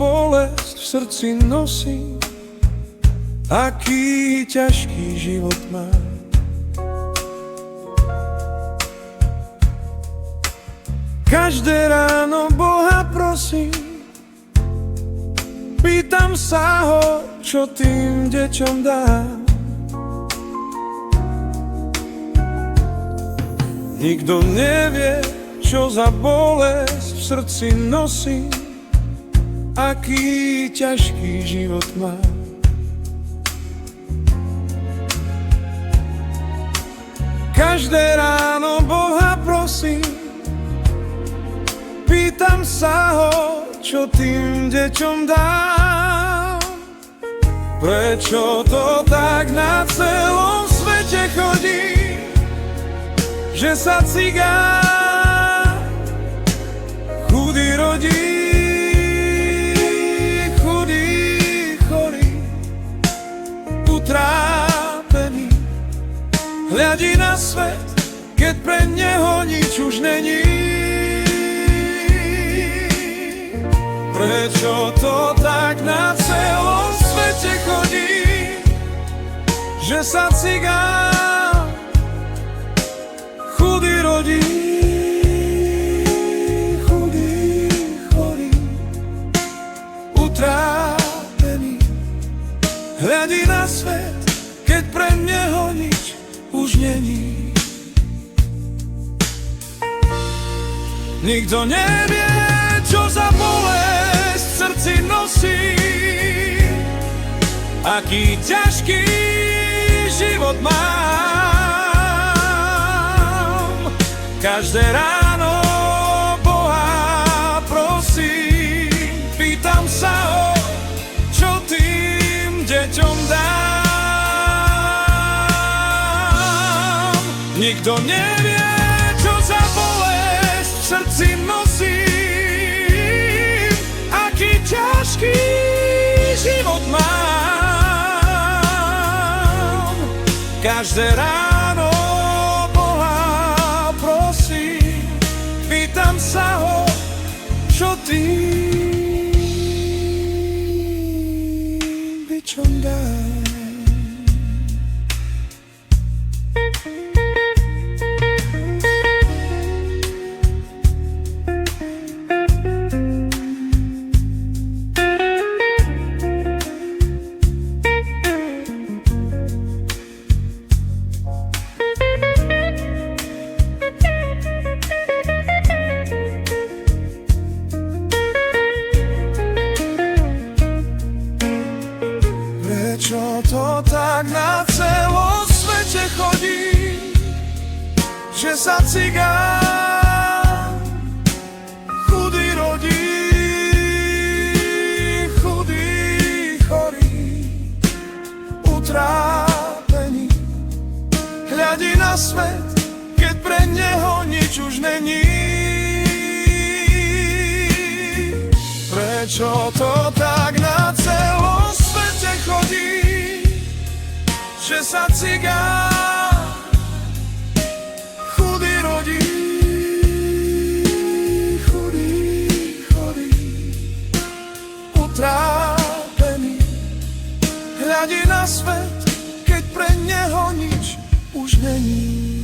bolesť v srdci nosím, aký ťažký život má. Každé ráno Boha prosím, pýtam sa ho, čo tým deťom dá. Nikto nevie, čo za bolesť v srdci nosím, aký ťažký život má. Každé ráno Boha prosím, pýtam sa ho, čo tým deťom dám. Prečo to tak na celom svete chodí, že sa cigán chudý rodí, chudý, chorý, utrápený, hľadí na svet, keď pre neho nič už není. Prečo to tak na celom svete chodí, že sa cigán chudý rodí, chudý, chorý, utrápený, hľadí na svet, keď pre neho nič už není. Nikto nevie, čo za bolesť v srdci nosí, aký ťažký život mám. Každé ráno Boha prosím, pýtam sa ho, čo tým deťom dám. Nikto nevie, čo za bolesť v srdci nosím, aký ťažký život mám. Každé ráno Boha prosím, pýtam sa ho, čo tým deťom dám. Prečo to tak na celom svete chodí, že sa cigán chudý rodí, chudý, chorý, utrápený, hľadí na svet, keď pre neho nič už není. Prečo to tak na celom svete chodí, že sa cigán chudý rodí, chudý, chorý, utrápený, hľadí na svet, keď pre neho nič už není.